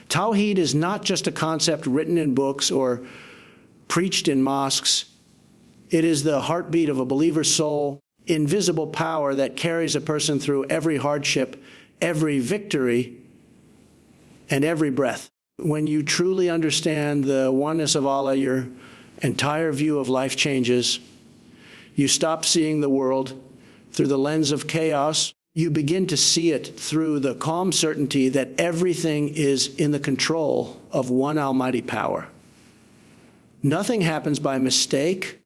Tawheed is not just a concept written in books or preached in mosques. It is the heartbeat of a believer's soul, invisible power that carries a person through every hardship, every victory, and every breath. When you truly understand the oneness of Allah, your entire view of life changes. You stop seeing the world through the lens of chaos. You begin to see it through the calm certainty that everything is in the control of one almighty power. Nothing happens by mistake.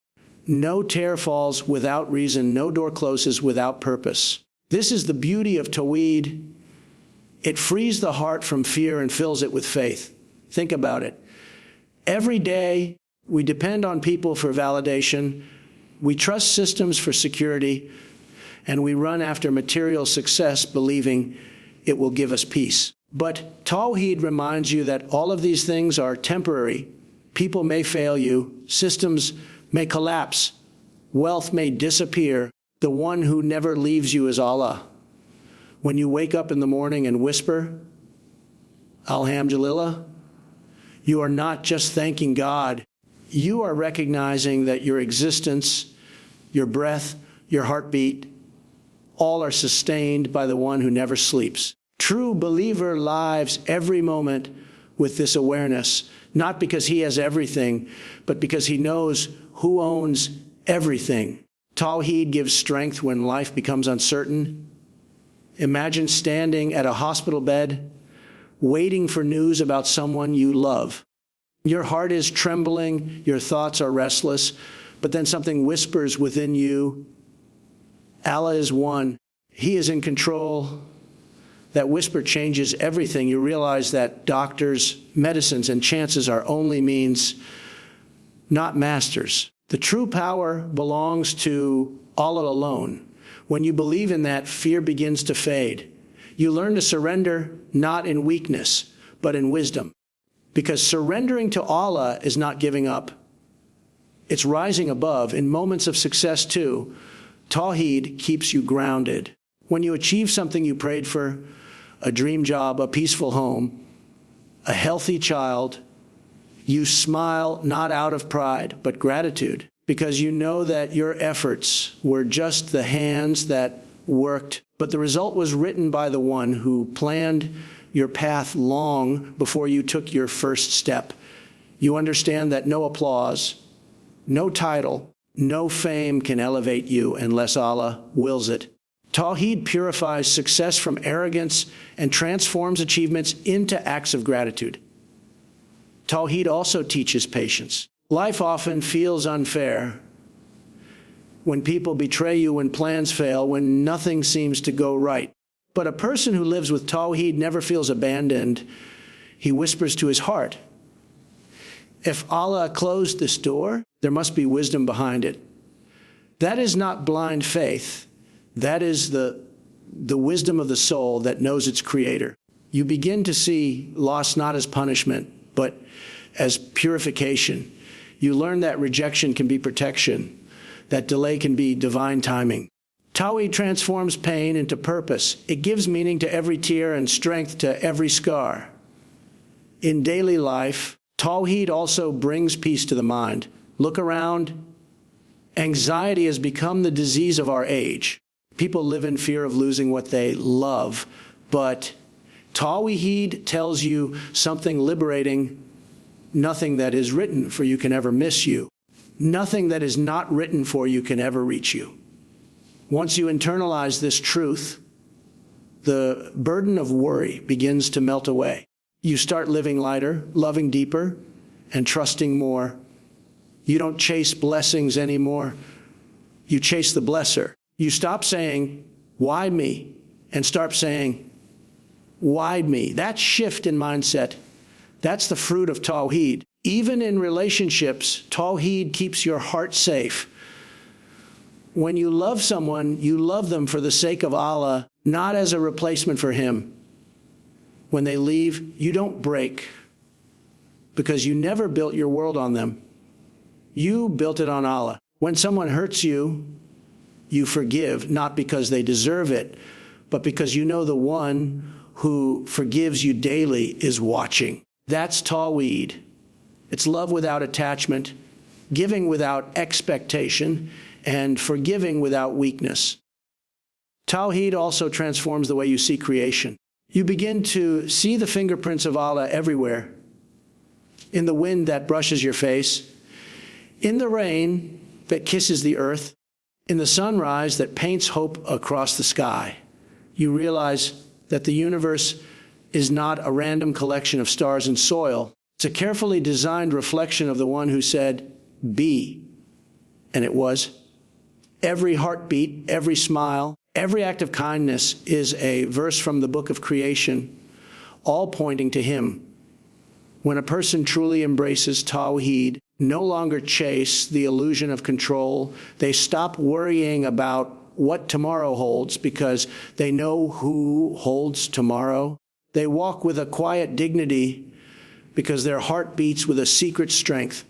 No tear falls without reason. No door closes without purpose. This is the beauty of Tawheed. It frees the heart from fear and fills it with faith. Think about it. Every day, we depend on people for validation. We trust systems for security. And we run after material success, believing it will give us peace. But Tawheed reminds you that all of these things are temporary. People may fail you. Systems may collapse. Wealth may disappear. The one who never leaves you is Allah. When you wake up in the morning and whisper, Alhamdulillah, you are not just thanking God. You are recognizing that your existence, your breath, your heartbeat, all are sustained by the one who never sleeps. True believer lives every moment with this awareness, not because he has everything, but because he knows who owns everything. Tawheed gives strength when life becomes uncertain. Imagine standing at a hospital bed, waiting for news about someone you love. Your heart is trembling, your thoughts are restless, but then something whispers within you, Allah is one. He is in control. That whisper changes everything. You realize that doctors, medicines, and chances are only means, not masters. The true power belongs to Allah alone. When you believe in that, fear begins to fade. You learn to surrender not in weakness, but in wisdom. Because surrendering to Allah is not giving up. It's rising above. In moments of success too, Tawheed keeps you grounded. When you achieve something you prayed for, a dream job, a peaceful home, a healthy child, you smile not out of pride, but gratitude, because you know that your efforts were just the hands that worked, but the result was written by the one who planned your path long before you took your first step. You understand that no applause, no title, no fame can elevate you unless Allah wills it. Tawheed purifies success from arrogance and transforms achievements into acts of gratitude. Tawheed also teaches patience. Life often feels unfair when people betray you, when plans fail, when nothing seems to go right. But a person who lives with Tawheed never feels abandoned. He whispers to his heart, if Allah closed this door, there must be wisdom behind it. That is not blind faith. That is the wisdom of the soul that knows its creator. You begin to see loss not as punishment, but as purification. You learn that rejection can be protection, that delay can be divine timing. Tawheed transforms pain into purpose. It gives meaning to every tear and strength to every scar. In daily life, Tawheed also brings peace to the mind. Look around. Anxiety has become the disease of our age. People live in fear of losing what they love, but Tawheed tells you something liberating. Nothing that is written for you can ever miss you. Nothing that is not written for you can ever reach you. Once you internalize this truth, the burden of worry begins to melt away. You start living lighter, loving deeper, and trusting more. You don't chase blessings anymore. You chase the blesser. You stop saying, why me? And start saying, why me? That shift in mindset, that's the fruit of Tawheed. Even in relationships, Tawheed keeps your heart safe. When you love someone, you love them for the sake of Allah, not as a replacement for Him. When they leave, you don't break, because you never built your world on them. You built it on Allah. When someone hurts you, you forgive, not because they deserve it, but because you know the one who forgives you daily is watching. That's Tawheed. It's love without attachment, giving without expectation, and forgiving without weakness. Tawheed also transforms the way you see creation. You begin to see the fingerprints of Allah everywhere, in the wind that brushes your face, in the rain that kisses the earth, in the sunrise that paints hope across the sky. You realize that the universe is not a random collection of stars and soil. It's a carefully designed reflection of the one who said, "Be," and it was. Every heartbeat, every smile, every act of kindness is a verse from the book of creation, all pointing to Him. When a person truly embraces Tawheed, no longer chase the illusion of control, they stop worrying about what tomorrow holds because they know who holds tomorrow. They walk with a quiet dignity because their heart beats with a secret strength,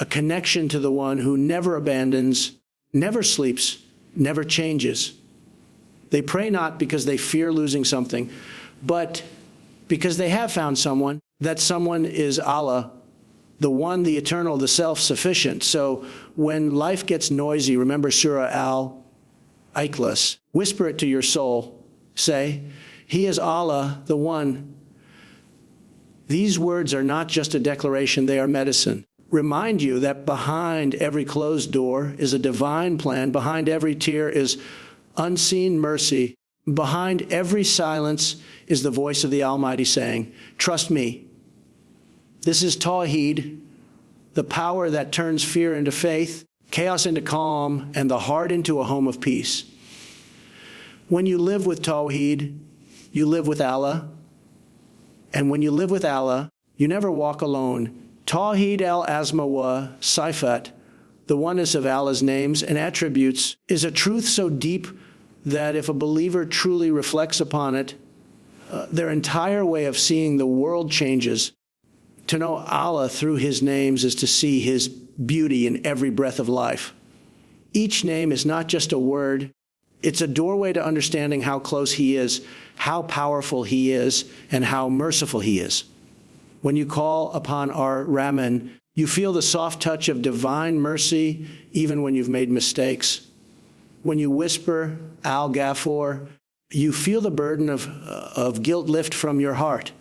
a connection to the one who never abandons, never sleeps, never changes. They pray not because they fear losing something, but because they have found someone. That someone is Allah, the one, the eternal, the self-sufficient. So when life gets noisy, remember Surah Al-Ikhlas. Whisper it to your soul. Say, He is Allah, the one. These words are not just a declaration, they are medicine. Remind you that behind every closed door is a divine plan. Behind every tear is unseen mercy. Behind every silence is the voice of the Almighty saying, "Trust me." This is Tawheed, the power that turns fear into faith, chaos into calm, and the heart into a home of peace. When you live with Tawheed, you live with Allah. And when you live with Allah, you never walk alone. Tawheed al-Azma wa Sifat, the oneness of Allah's names and attributes, is a truth so deep that if a believer truly reflects upon it, their entire way of seeing the world changes. To know Allah through His names is to see His beauty in every breath of life. Each name is not just a word. It's a doorway to understanding how close He is, how powerful He is, and how merciful He is. When you call upon our Rahman, you feel the soft touch of divine mercy even when you've made mistakes. When you whisper Al-Ghafur, you feel the burden of guilt lift from your heart.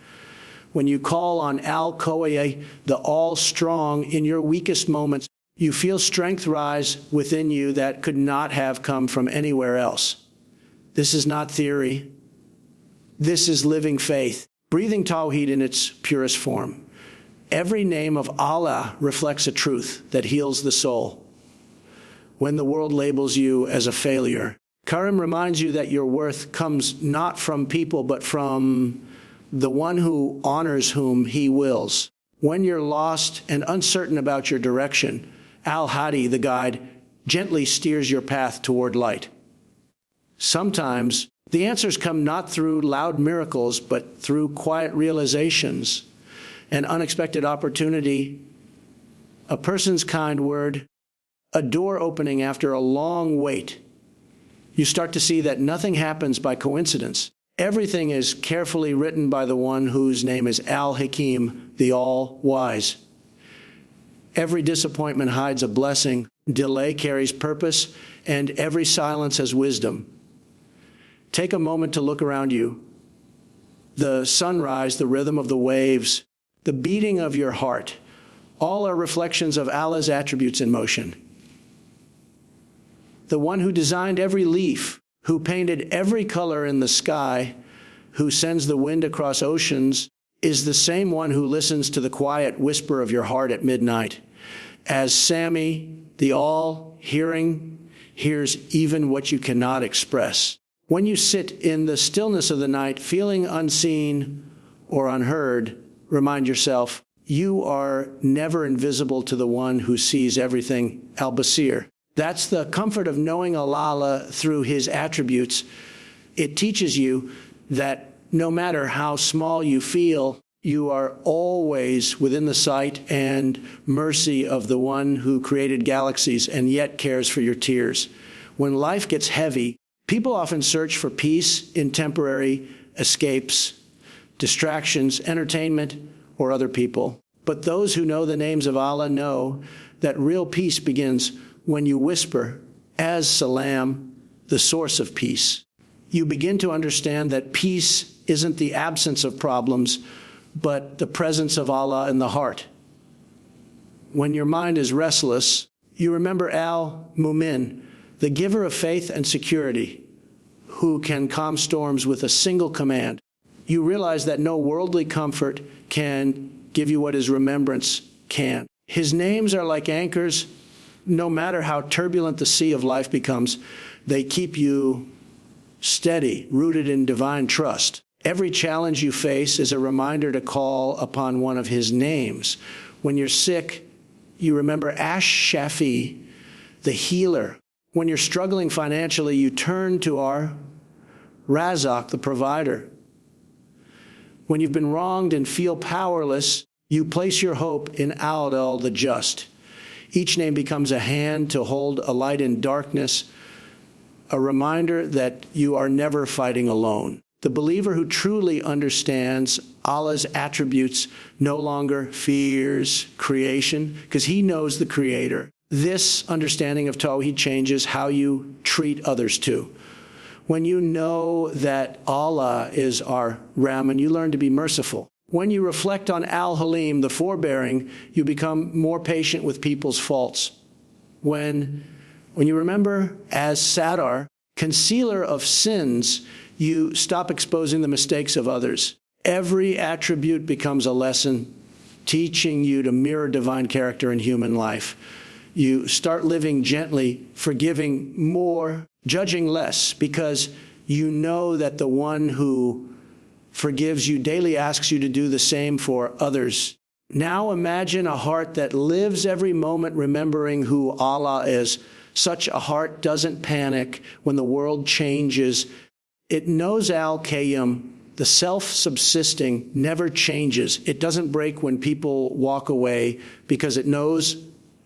When you call on Al-Qawi, the all-strong, in your weakest moments, you feel strength rise within you that could not have come from anywhere else. This is not theory. This is living faith, breathing Tawheed in its purest form. Every name of Allah reflects a truth that heals the soul. When the world labels you as a failure, Karim reminds you that your worth comes not from people, but from the one who honors whom He wills. When you're lost and uncertain about your direction, Al-Hadi, the guide, gently steers your path toward light. Sometimes the answers come not through loud miracles, but through quiet realizations, an unexpected opportunity, a person's kind word, a door opening after a long wait. You start to see that nothing happens by coincidence. Everything is carefully written by the one whose name is Al-Hakim, the All-Wise. Every disappointment hides a blessing, delay carries purpose, and every silence has wisdom. Take a moment to look around you. The sunrise, the rhythm of the waves, the beating of your heart, all are reflections of Allah's attributes in motion. The one who designed every leaf, who painted every color in the sky, who sends the wind across oceans, is the same one who listens to the quiet whisper of your heart at midnight. As Sami, the all-hearing, hears even what you cannot express. When you sit in the stillness of the night, feeling unseen or unheard, remind yourself, you are never invisible to the one who sees everything, Al-Basir. That's the comfort of knowing Allah through His attributes. It teaches you that no matter how small you feel, you are always within the sight and mercy of the one who created galaxies and yet cares for your tears. When life gets heavy, People often search for peace in temporary escapes, distractions, entertainment, or other people. But those who know the names of Allah know that real peace begins when you whisper, "As Salam," the source of peace. You begin to understand that peace isn't the absence of problems, but the presence of Allah in the heart. When your mind is restless, you remember Al-Mumin, the giver of faith and security, who can calm storms with a single command. You realize that no worldly comfort can give you what his remembrance can. His names are like anchors. No matter how turbulent the sea of life becomes, they keep you steady, rooted in divine trust. Every challenge you face is a reminder to call upon one of his names. When you're sick, you remember Ash-Shafi, the healer. When you're struggling financially, you turn to our Razak, the provider. When you've been wronged and feel powerless, you place your hope in Al-Adl, the just. Each name becomes a hand to hold a light in darkness, a reminder that you are never fighting alone. The believer who truly understands Allah's attributes no longer fears creation, because he knows the Creator. This understanding of Tawheed changes how you treat others too. When you know that Allah is our Rahman, you learn to be merciful. When you reflect on Al-Halim, the forbearing, you become more patient with people's faults. When you remember as Sadar, concealer of sins, you stop exposing the mistakes of others. Every attribute becomes a lesson, teaching you to mirror divine character in human life. You start living gently, forgiving more, judging less, because you know that the one who forgives you daily asks you to do the same for others. Now imagine a heart that lives every moment remembering who Allah is. Such a heart doesn't panic when the world changes. It knows Al-Qayyum, the self-subsisting, never changes. It doesn't break when people walk away because it knows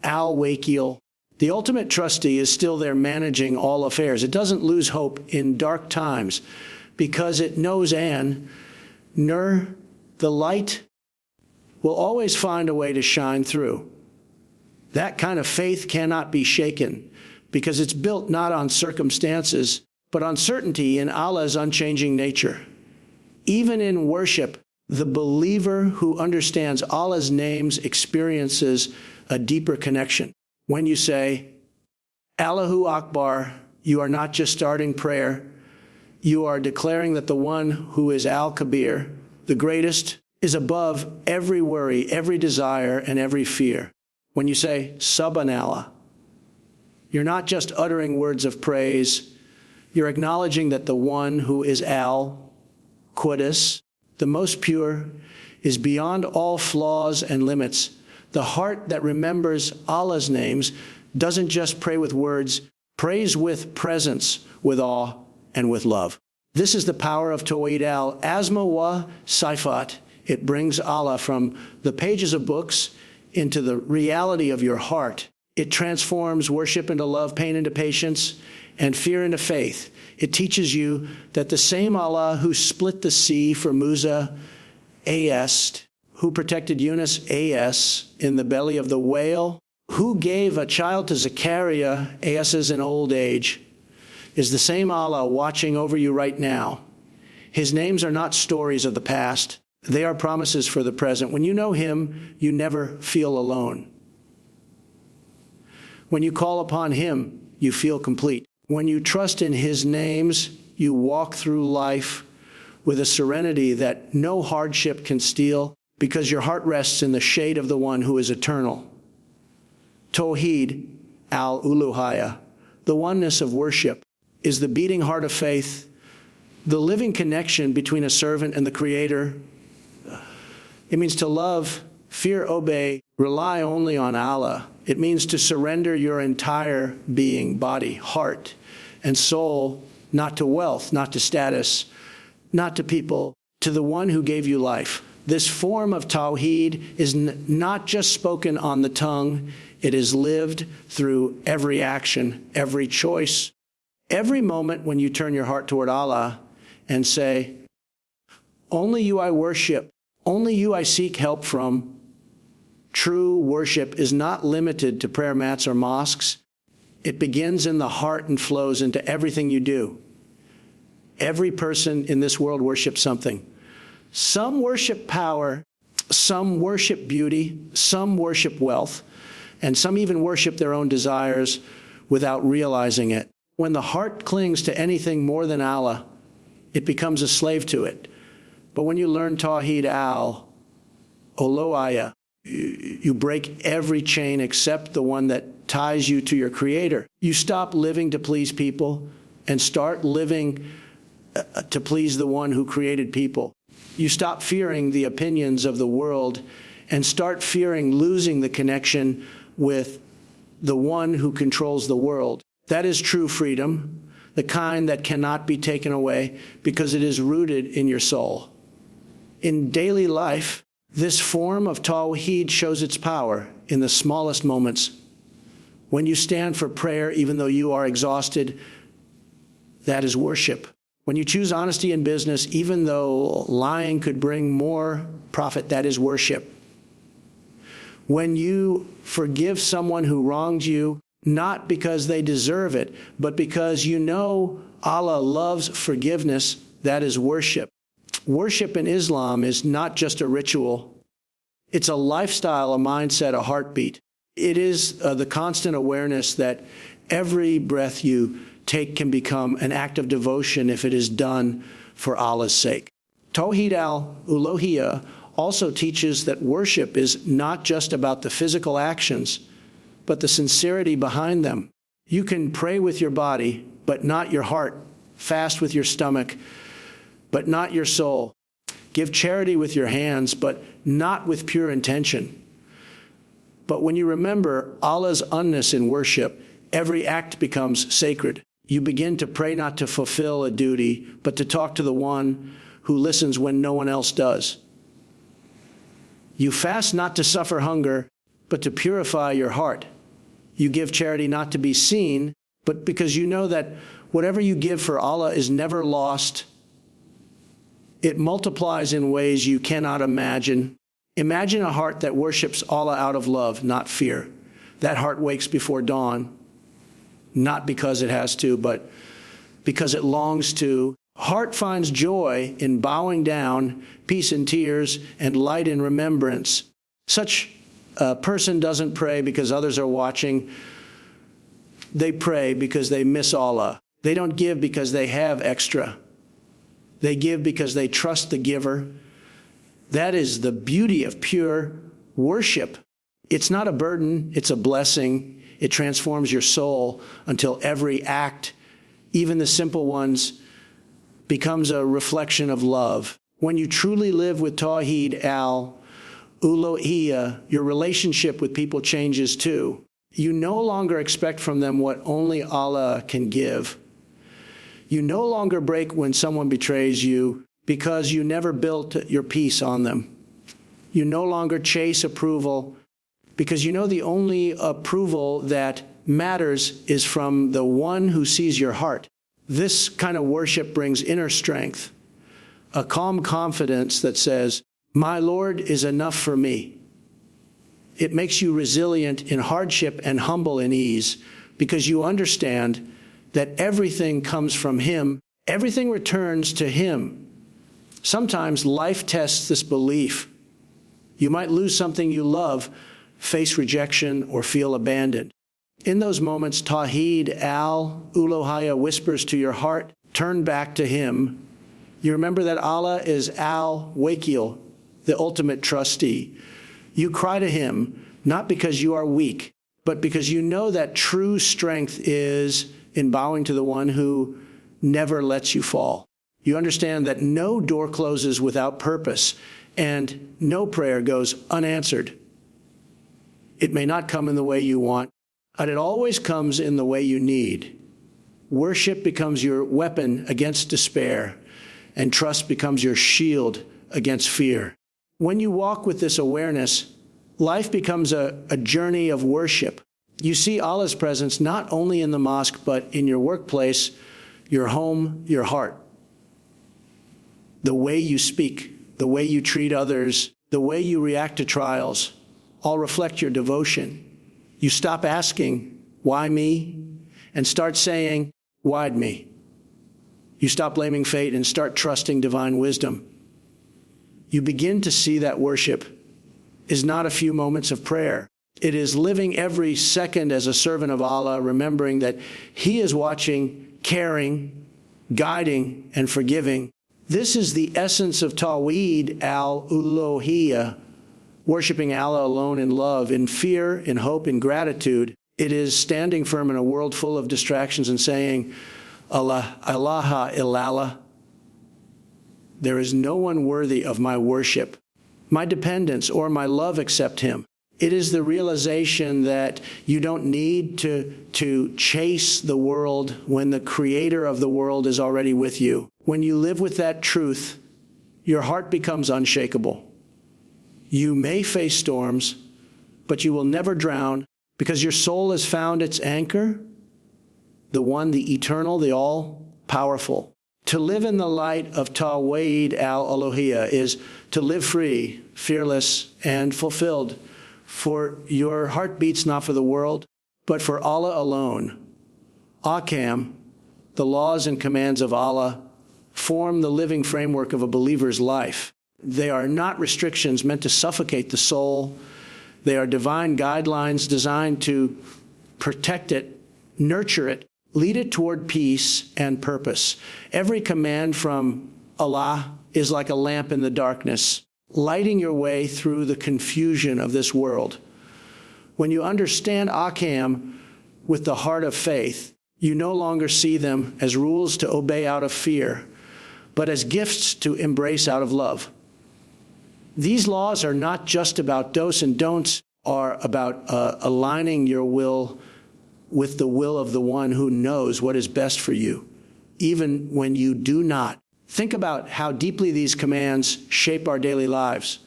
Al-Wakil. The ultimate trustee is still there managing all affairs. It doesn't lose hope in dark times because it knows Nur, the light, will always find a way to shine through. That kind of faith cannot be shaken because it's built not on circumstances, but on certainty in Allah's unchanging nature. Even in worship, the believer who understands Allah's names experiences a deeper connection. When you say, Allahu Akbar, you are not just starting prayer, you are declaring that the one who is Al-Kabir, the greatest, is above every worry, every desire, and every fear. When you say, Subhanallah, you're not just uttering words of praise, you're acknowledging that the one who is Al-Qudus, the most pure, is beyond all flaws and limits. The heart that remembers Allah's names doesn't just pray with words, prays with presence, with awe, and with love. This is the power of Tawheed al-Asma wa Sifat. It brings Allah from the pages of books into the reality of your heart. It transforms worship into love, pain into patience, and fear into faith. It teaches you that the same Allah who split the sea for Musa, Est, who protected Yunus, As, in the belly of the whale, who gave a child to Zechariah, As in old age, is the same Allah watching over you right now. His names are not stories of the past. They are promises for the present. When you know Him, you never feel alone. When you call upon Him, you feel complete. When you trust in His names, you walk through life with a serenity that no hardship can steal, because your heart rests in the shade of the one who is eternal. Tawheed al-Uluhiyya, the oneness of worship, is the beating heart of faith, the living connection between a servant and the Creator. It means to love, fear, obey, rely only on Allah. It means to surrender your entire being, body, heart, and soul, not to wealth, not to status, not to people, to the one who gave you life. This form of Tawheed is not just spoken on the tongue, it is lived through every action, every choice, Every moment when you turn your heart toward Allah and say, only you I worship, only you I seek help from, true worship is not limited to prayer mats or mosques. It begins in the heart and flows into everything you do. Every person in this world worships something. Some worship power, some worship beauty, some worship wealth, and some even worship their own desires without realizing it. When the heart clings to anything more than Allah, it becomes a slave to it. But when you learn Tawheed Al-Uluhiyya, you break every chain except the one that ties you to your Creator. You stop living to please people and start living to please the one who created people. You stop fearing the opinions of the world and start fearing losing the connection with the one who controls the world. That is true freedom, the kind that cannot be taken away because it is rooted in your soul. In daily life, this form of Tawheed shows its power in the smallest moments. When you stand for prayer, even though you are exhausted, that is worship. When you choose honesty in business, even though lying could bring more profit, that is worship. When you forgive someone who wronged you, not because they deserve it, but because you know Allah loves forgiveness, that is worship. Worship in Islam is not just a ritual. It's a lifestyle, a mindset, a heartbeat. It is the constant awareness that every breath you take can become an act of devotion if it is done for Allah's sake. Tawheed Al-Uluhiyya also teaches that worship is not just about the physical actions, but the sincerity behind them. You can pray with your body, but not your heart, fast with your stomach, but not your soul. Give charity with your hands, but not with pure intention. But when you remember Allah's oneness in worship, every act becomes sacred. You begin to pray not to fulfill a duty, but to talk to the one who listens when no one else does. You fast not to suffer hunger, but to purify your heart. You give charity not to be seen, but because you know that whatever you give for Allah is never lost. It multiplies in ways you cannot imagine. Imagine a heart that worships Allah out of love, not fear. That heart wakes before dawn, not because it has to, but because it longs to. Heart finds joy in bowing down, peace in tears, and light in remembrance. Such a person doesn't pray because others are watching. They pray because they miss Allah. They don't give because they have extra. They give because they trust the giver. That is the beauty of pure worship. It's not a burden, it's a blessing. It transforms your soul until every act, even the simple ones, becomes a reflection of love. When you truly live with Tawheed Al-Uluhiyya, your relationship with people changes too. You no longer expect from them what only Allah can give. You no longer break when someone betrays you because you never built your peace on them. You no longer chase approval because you know the only approval that matters is from the one who sees your heart. This kind of worship brings inner strength, a calm confidence that says, "My Lord is enough for me." It makes you resilient in hardship and humble in ease because you understand that everything comes from Him. Everything returns to Him. Sometimes life tests this belief. You might lose something you love, face rejection, or feel abandoned. In those moments, Tawheed Al-Uluhiyya whispers to your heart, turn back to Him. You remember that Allah is Al-Wakil, the ultimate trustee. You cry to Him, not because you are weak, but because you know that true strength is in bowing to the one who never lets you fall. You understand that no door closes without purpose, and no prayer goes unanswered. It may not come in the way you want, but it always comes in the way you need. Worship becomes your weapon against despair, and trust becomes your shield against fear. When you walk with this awareness, life becomes a journey of worship. You see Allah's presence not only in the mosque, but in your workplace, your home, your heart. The way you speak, the way you treat others, the way you react to trials, all reflect your devotion. You stop asking, why me? And start saying, why'd me? You stop blaming fate and start trusting divine wisdom. You begin to see that worship is not a few moments of prayer. It is living every second as a servant of Allah, remembering that He is watching, caring, guiding, and forgiving. This is the essence of Tawheed al-Uluhiyya, worshiping Allah alone in love, in fear, in hope, in gratitude. It is standing firm in a world full of distractions and saying, Allah, ilaha illallah. There is no one worthy of my worship, my dependence, or my love except Him. It is the realization that you don't need to chase the world when the Creator of the world is already with you. When you live with that truth, your heart becomes unshakable. You may face storms, but you will never drown because your soul has found its anchor, the one, the eternal, the all-powerful. To live in the light of Tawheed al-Uluhiyya is to live free, fearless, and fulfilled. For your heart beats not for the world, but for Allah alone. Ahkam, the laws and commands of Allah, form the living framework of a believer's life. They are not restrictions meant to suffocate the soul. They are divine guidelines designed to protect it, nurture it, lead it toward peace and purpose. Every command from Allah is like a lamp in the darkness, lighting your way through the confusion of this world. When you understand Ahkam with the heart of faith, you no longer see them as rules to obey out of fear, but as gifts to embrace out of love. These laws are not just about dos and don'ts, are about aligning your will with the will of the one who knows what is best for you, even when you do not. Think about how deeply these commands shape our daily lives.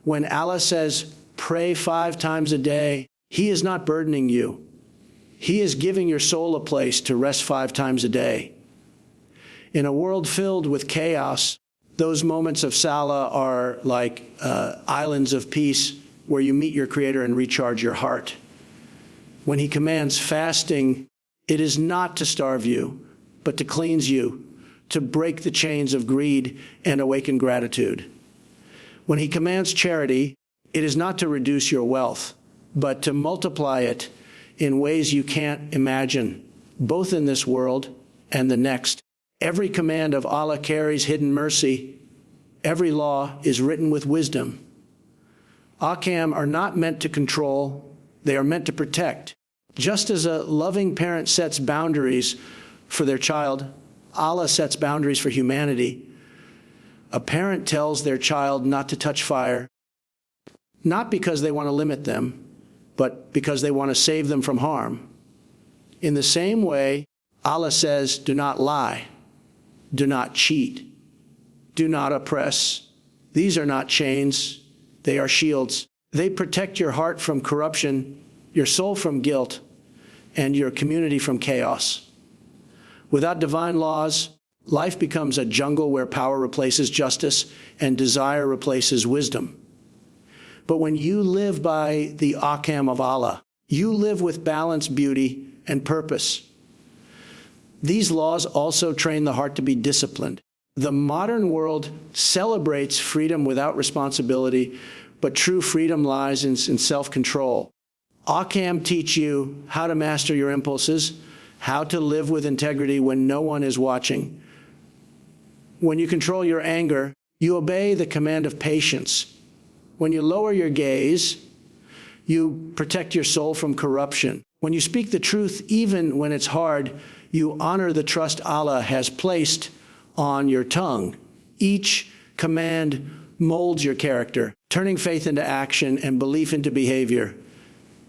When Allah says, pray 5 times a day, He is not burdening you. He is giving your soul a place to rest 5 times a day. In a world filled with chaos, those moments of Salah are like islands of peace where you meet your Creator and recharge your heart. When He commands fasting, it is not to starve you, but to cleanse you, to break the chains of greed and awaken gratitude. When He commands charity, it is not to reduce your wealth, but to multiply it in ways you can't imagine, both in this world and the next. Every command of Allah carries hidden mercy. Every law is written with wisdom. Ahkam are not meant to control, they are meant to protect. Just as a loving parent sets boundaries for their child, Allah sets boundaries for humanity. A parent tells their child not to touch fire, not because they want to limit them, but because they want to save them from harm. In the same way, Allah says, do not lie, do not cheat, do not oppress. These are not chains, they are shields. They protect your heart from corruption, your soul from guilt, and your community from chaos. Without divine laws, life becomes a jungle where power replaces justice and desire replaces wisdom. But when you live by the Ahkam of Allah, you live with balance, beauty, and purpose. These laws also train the heart to be disciplined. The modern world celebrates freedom without responsibility, but true freedom lies in self-control. Ahkam teach you how to master your impulses, how to live with integrity when no one is watching. When you control your anger, you obey the command of patience. When you lower your gaze, you protect your soul from corruption. When you speak the truth, even when it's hard, you honor the trust Allah has placed on your tongue. Each command molds your character, turning faith into action and belief into behavior.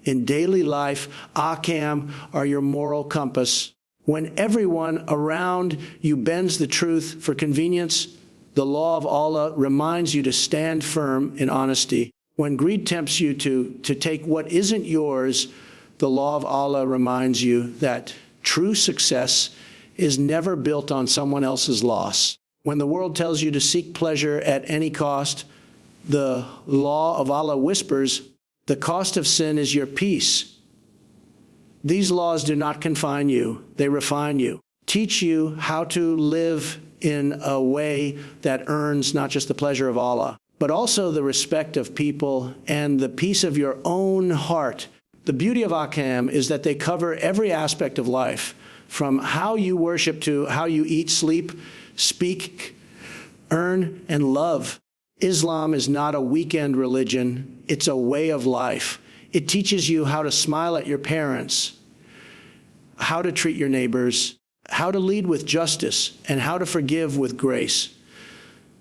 In daily life, Ahkam are your moral compass. When everyone around you bends the truth for convenience, the law of Allah reminds you to stand firm in honesty. When greed tempts you to take what isn't yours, The law of Allah reminds you that true success is never built on someone else's loss. When the world tells you to seek pleasure at any cost, the law of Allah whispers, the cost of sin is your peace. These laws do not confine you, they refine you, teach you how to live in a way that earns not just the pleasure of Allah, but also the respect of people and the peace of your own heart. The beauty of ahkam is that they cover every aspect of life, from how you worship to how you eat, sleep, speak, earn, and love. Islam is not a weekend religion, it's a way of life. It teaches you how to smile at your parents, how to treat your neighbors, how to lead with justice, and how to forgive with grace.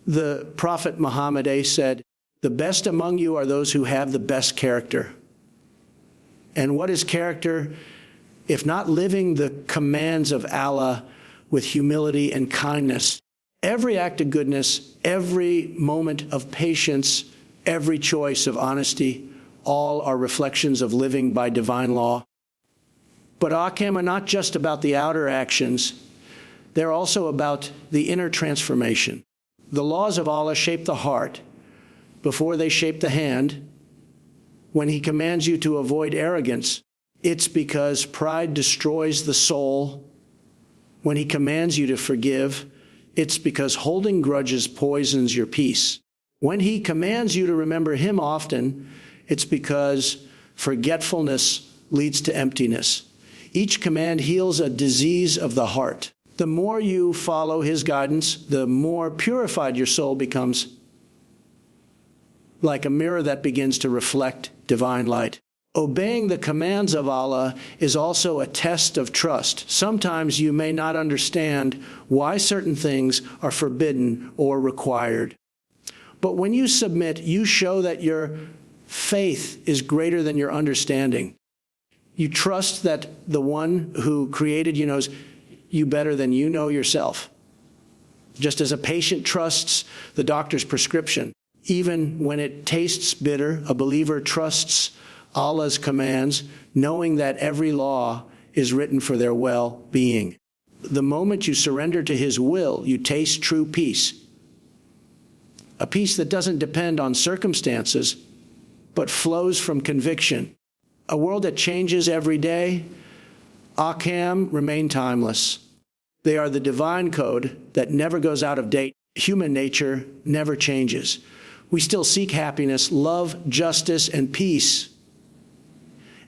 The Prophet Muhammad said, "The best among you are those who have the best character." And what is character, if not living the commands of Allah with humility and kindness? Every act of goodness, every moment of patience, every choice of honesty, all are reflections of living by divine law. But ahkam are not just about the outer actions, they're also about the inner transformation. The laws of Allah shape the heart before they shape the hand. When He commands you to avoid arrogance, it's because pride destroys the soul. When He commands you to forgive, it's because holding grudges poisons your peace. When He commands you to remember Him often, it's because forgetfulness leads to emptiness. Each command heals a disease of the heart. The more you follow His guidance, the more purified your soul becomes, like a mirror that begins to reflect divine light. Obeying the commands of Allah is also a test of trust. Sometimes you may not understand why certain things are forbidden or required. But when you submit, you show that your faith is greater than your understanding. You trust that the one who created you knows you better than you know yourself. Just as a patient trusts the doctor's prescription, even when it tastes bitter, a believer trusts Allah's commands, knowing that every law is written for their well-being. The moment you surrender to His will, you taste true peace. A peace that doesn't depend on circumstances, but flows from conviction. A world that changes every day, ahkam remain timeless. They are the divine code that never goes out of date. Human nature never changes. We still seek happiness, love, justice, and peace.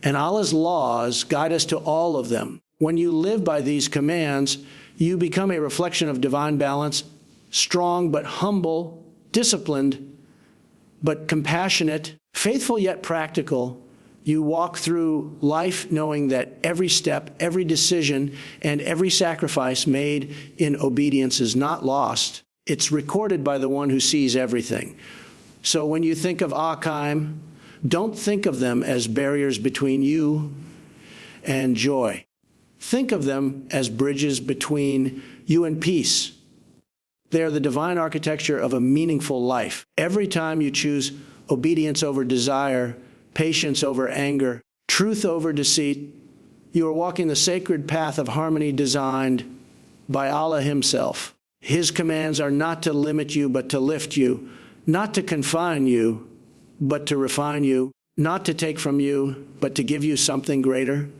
And Allah's laws guide us to all of them. When you live by these commands, you become a reflection of divine balance, strong but humble, disciplined but compassionate, faithful yet practical. You walk through life knowing that every step, every decision, and every sacrifice made in obedience is not lost. It's recorded by the one who sees everything. So when you think of ahkam, don't think of them as barriers between you and joy. Think of them as bridges between you and peace. They are the divine architecture of a meaningful life. Every time you choose obedience over desire, patience over anger, truth over deceit, you are walking the sacred path of harmony designed by Allah Himself. His commands are not to limit you, but to lift you, not to confine you, but to refine you, not to take from you, but to give you something greater,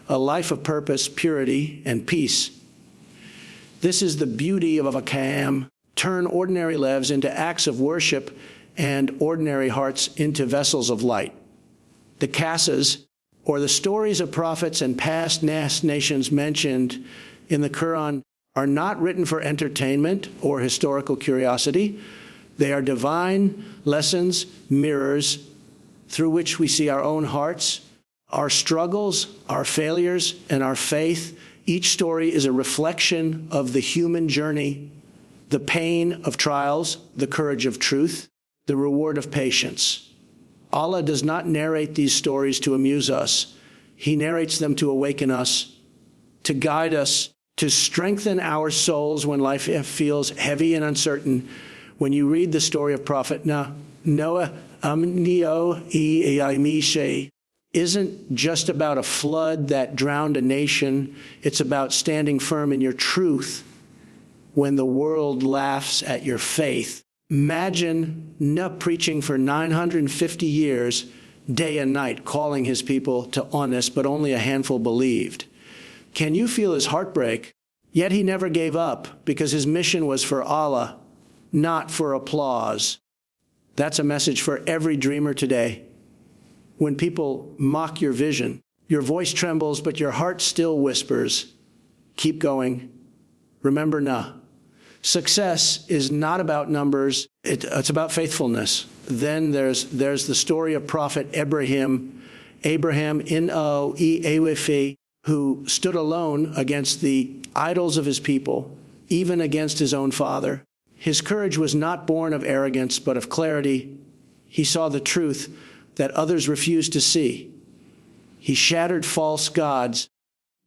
a life of purpose, purity, and peace. This is the beauty of ahkam. Turn ordinary lives into acts of worship and ordinary hearts into vessels of light. The qasas, or the stories of prophets and past nations mentioned in the Qur'an, are not written for entertainment or historical curiosity. They are divine lessons, mirrors, through which we see our own hearts, our struggles, our failures, and our faith. Each story is a reflection of the human journey, the pain of trials, the courage of truth, the reward of patience. Allah does not narrate these stories to amuse us. He narrates them to awaken us, to guide us, to strengthen our souls when life feels heavy and uncertain. When you read the story of Prophet Noah, isn't just about a flood that drowned a nation. It's about standing firm in your truth when the world laughs at your faith. Imagine Nuh preaching for 950 years, day and night, calling his people to oneness, but only a handful believed. Can you feel his heartbreak? Yet he never gave up, because his mission was for Allah, not for applause. That's a message for every dreamer today. When people mock your vision, your voice trembles, but your heart still whispers, keep going. Remember Nuh. Success is not about numbers, it's about faithfulness. Then there's the story of Prophet Abraham, N-O-E-A-W-F-E, who stood alone against the idols of his people, even against his own father. His courage was not born of arrogance, but of clarity. He saw the truth that others refused to see. He shattered false gods,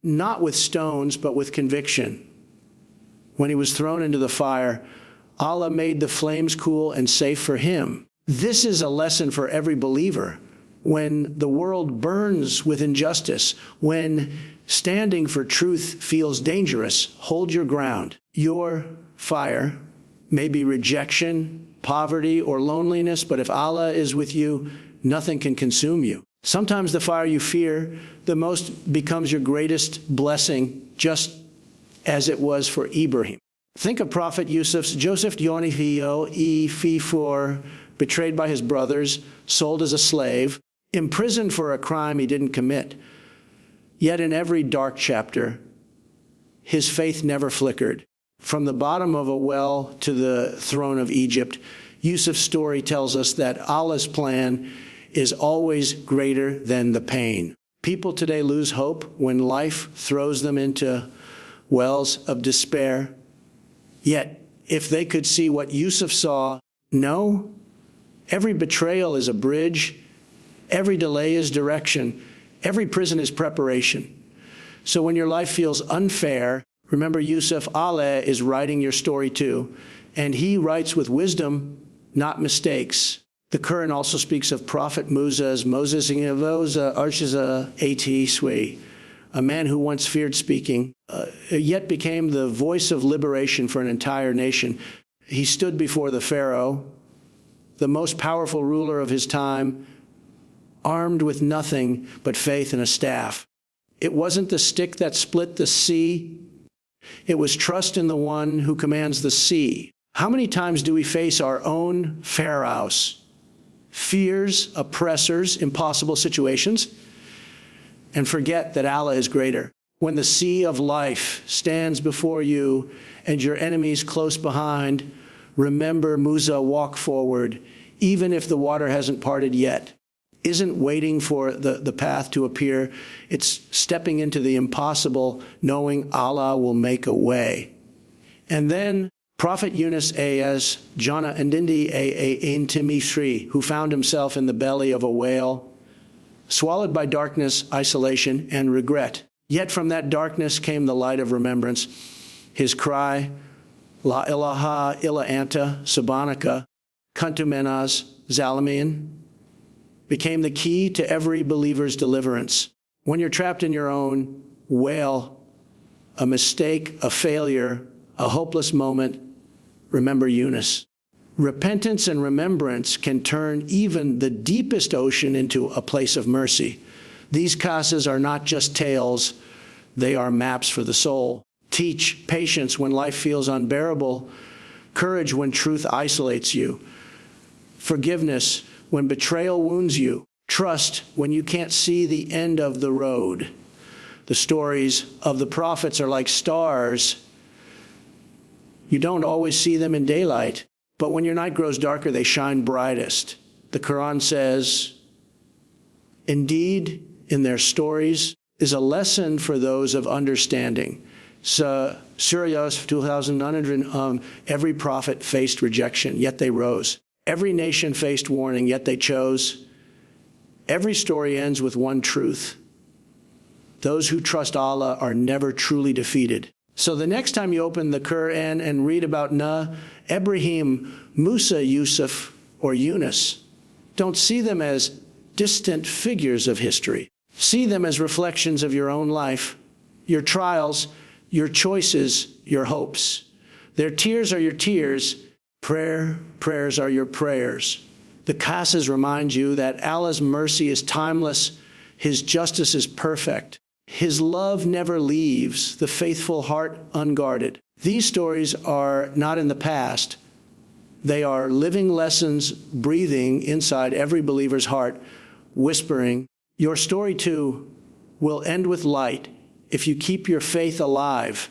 not with stones, but with conviction. When he was thrown into the fire, Allah made the flames cool and safe for him. This is a lesson for every believer. When the world burns with injustice, when standing for truth feels dangerous, hold your ground. Your fire may be rejection, poverty, or loneliness, but if Allah is with you, nothing can consume you. Sometimes the fire you fear the most becomes your greatest blessing, just as it was for Ibrahim. Think of Prophet Yusuf's Joseph Dionifio, betrayed by his brothers, sold as a slave, imprisoned for a crime he didn't commit. Yet in every dark chapter, his faith never flickered. From the bottom of a well to the throne of Egypt, Yusuf's story tells us that Allah's plan is always greater than the pain. People today lose hope when life throws them into wells of despair. Yet, if they could see what Yusuf saw, no, every betrayal is a bridge, every delay is direction, every prison is preparation. So when your life feels unfair, remember Yusuf, Allah is writing your story too, and he writes with wisdom, not mistakes. The Qur'an also speaks of Prophet Moses, a man who once feared speaking, yet became the voice of liberation for an entire nation. He stood before the Pharaoh, the most powerful ruler of his time, armed with nothing but faith and a staff. It wasn't the stick that split the sea. It was trust in the one who commands the sea. How many times do we face our own pharaohs, fears, oppressors, impossible situations, and forget that Allah is greater? When the sea of life stands before you and your enemies close behind, remember Musa, walk forward, even if the water hasn't parted yet. Isn't waiting for the path to appear. It's stepping into the impossible, knowing Allah will make a way. And then Prophet Yunus as Jana Andindi Intimisri, who found himself in the belly of a whale, swallowed by darkness, isolation, and regret. Yet from that darkness came the light of remembrance. His cry, La ilaha illa anta subhanaka kuntu minaz zalimin, became the key to every believer's deliverance. When you're trapped in your own whale, a mistake, a failure, a hopeless moment, remember Yunus. Repentance and remembrance can turn even the deepest ocean into a place of mercy. These qasas are not just tales, they are maps for the soul. Teach patience when life feels unbearable, courage when truth isolates you, forgiveness when betrayal wounds you, trust when you can't see the end of the road. The stories of the prophets are like stars. You don't always see them in daylight, but when your night grows darker, they shine brightest. The Qur'an says, indeed, in their stories is a lesson for those of understanding. So, Surah Al-Ikhlas, every prophet faced rejection, yet they rose. Every nation faced warning, yet they chose. Every story ends with one truth. Those who trust Allah are never truly defeated. So the next time you open the Qur'an and read about Nuh, Ibrahim, Musa, Yusuf, or Yunus, don't see them as distant figures of history. See them as reflections of your own life, your trials, your choices, your hopes. Their tears are your tears. Prayers are your prayers. The qasas remind you that Allah's mercy is timeless. His justice is perfect. His love never leaves the faithful heart unguarded. These stories are not in the past. They are living lessons breathing inside every believer's heart, whispering, your story too will end with light if you keep your faith alive.